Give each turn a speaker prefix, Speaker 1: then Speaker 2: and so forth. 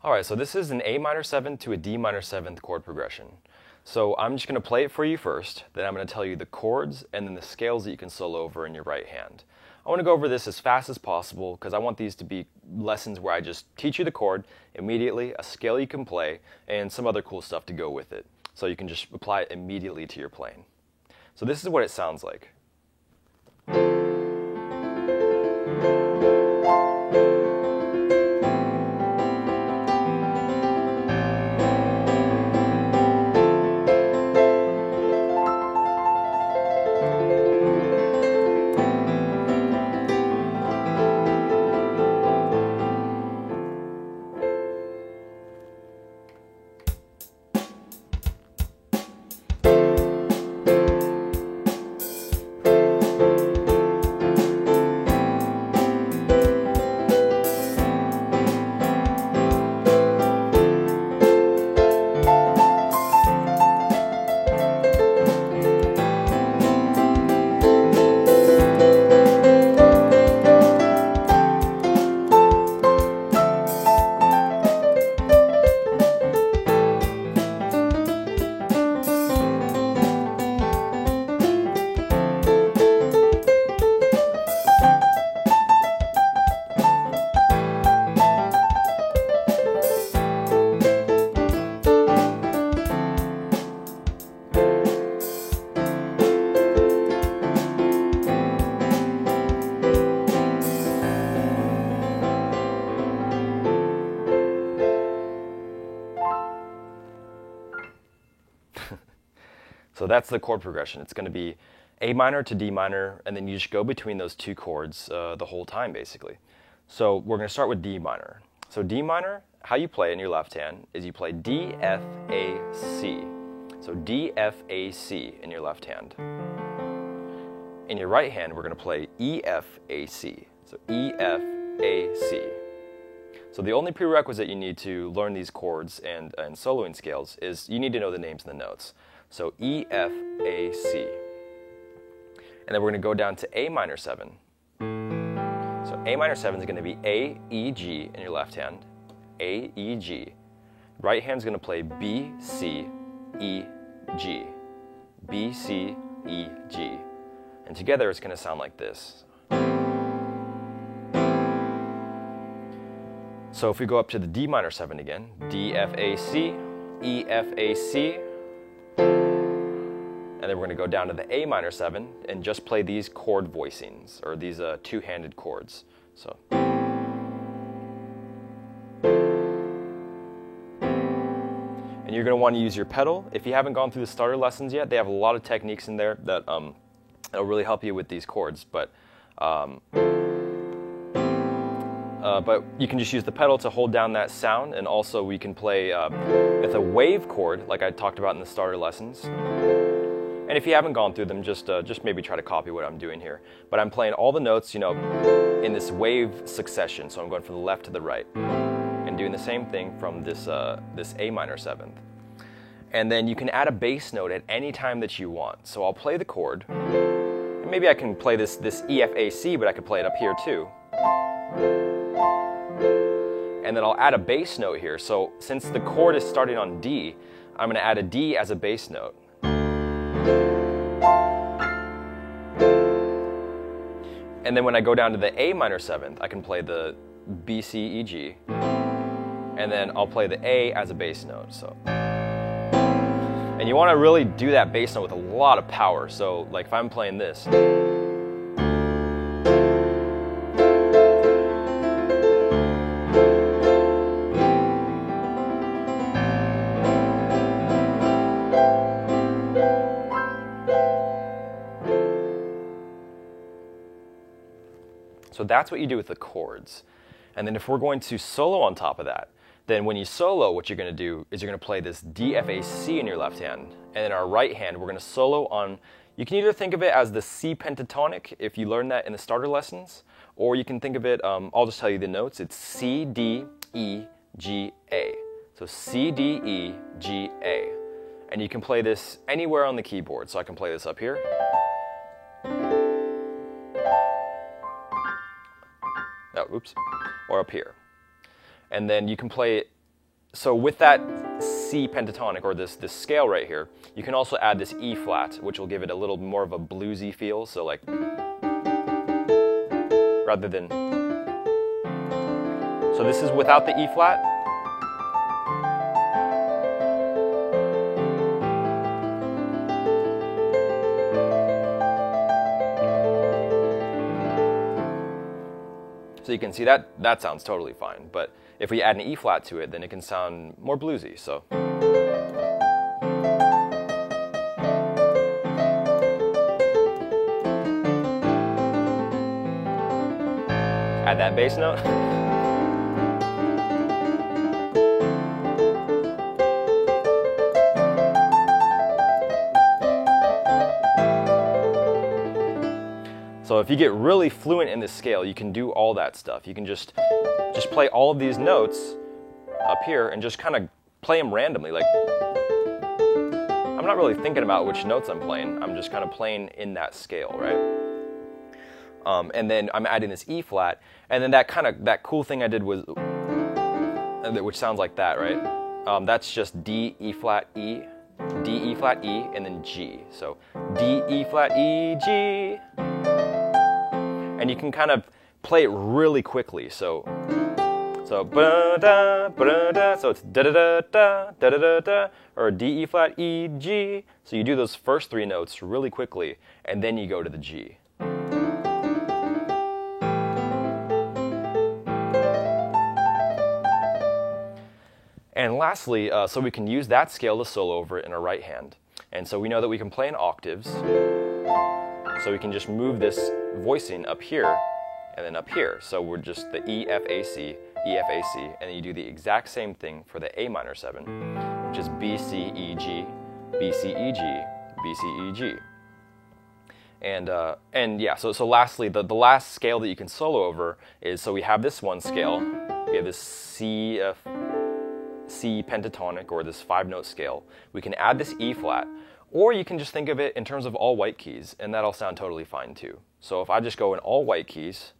Speaker 1: Alright, so this is an A minor 7th to a D minor 7th chord progression. So I'm just going to play it for you first, then I'm going to tell you the chords and then the scales that you can solo over in your right hand. I want to go over this as fast as possible because I want these to be lessons where I just teach you the chord immediately, a scale you can play, and some other cool stuff to go with it. So you can just apply it immediately to your playing. So this is what it sounds like. So that's the chord progression. It's going to be A minor to D minor, and then you just go between those two chords the whole time, basically. So we're going to start with D minor. So D minor, how you play it in your left hand is you play D, F, A, C. So D, F, A, C in your left hand. In your right hand, we're going to play E, F, A, C. So E, F, A, C. So the only prerequisite you need to learn these chords and soloing scales is you need to know the names and the notes. So E, F, A, C. And then we're going to go down to A minor 7. So A minor 7 is going to be A, E, G in your left hand. A, E, G. Right hand's going to play B, C, E, G. B, C, E, G. And together it's going to sound like this. So if we go up to the D minor 7 again, D, F, A, C, E, F, A, C, and then we're going to go down to the A minor 7 and just play these chord voicings, or these two-handed chords. So. And you're going to want to use your pedal. If you haven't gone through the starter lessons yet, they have a lot of techniques in there that will really help you with these chords. But you can just use the pedal to hold down that sound, and also we can play with a wave chord, like I talked about in the starter lessons. And if you haven't gone through them, just maybe try to copy what I'm doing here. But I'm playing all the notes, in this wave succession. So I'm going from the left to the right, and doing the same thing from this A minor 7th. And then you can add a bass note at any time that you want. So I'll play the chord, and maybe I can play this E, F, A, C, but I could play it up here too. And then I'll add a bass note here. So since the chord is starting on D, I'm going to add a D as a bass note. And then when I go down to the A minor 7th, I can play the B, C, E, G. And then I'll play the A as a bass note. So. And you want to really do that bass note with a lot of power. So like if I'm playing this. So that's what you do with the chords. And then if we're going to solo on top of that, then when you solo, what you're going to do is you're going to play this D, F, A, C in your left hand. And in our right hand, we're going to solo on, you can either think of it as the C pentatonic, if you learned that in the starter lessons, or you can think of it, I'll just tell you the notes, it's C, D, E, G, A. So C, D, E, G, A. And you can play this anywhere on the keyboard. So I can play this up here. Oh, oops. Or up here. And then you can play it So with that C pentatonic, or this scale right here, you can also add this E flat, which will give it a little more of a bluesy feel. So like, rather than, so this is without the E flat. So you can see that sounds totally fine, but if we add an E flat to it, then it can sound more bluesy. So add that bass note. So if you get really fluent in this scale, you can do all that stuff. You can just play all of these notes up here and just kind of play them randomly. Like, I'm not really thinking about which notes I'm playing. I'm just kind of playing in that scale, right? And then I'm adding this E flat, and then that cool thing I did was, which sounds like that, right? That's just D, E flat, E, D, E flat, E, and then G. So D, E flat, E, G. And you can kind of play it really quickly. So ba-da, ba-da, so it's da-da-da-da, da-da-da-da, or D, E flat, E, G. So you do those first three notes really quickly, and then you go to the G. And lastly, so we can use that scale to solo over it in our right hand. And so we know that we can play in octaves. So we can just move this voicing up here and then up here. So we're just the E, F, A, C, E, F, A, C, and then you do the exact same thing for the A minor 7, which is B, C, E, G, B, C, E, G, B, C, E, G. And yeah, so lastly, the last scale that you can solo over is, so we have this one scale, we have this C pentatonic, or this 5-note scale. We can add this E flat, or you can just think of it in terms of all white keys, and that'll sound totally fine too. So if I just go in all white keys,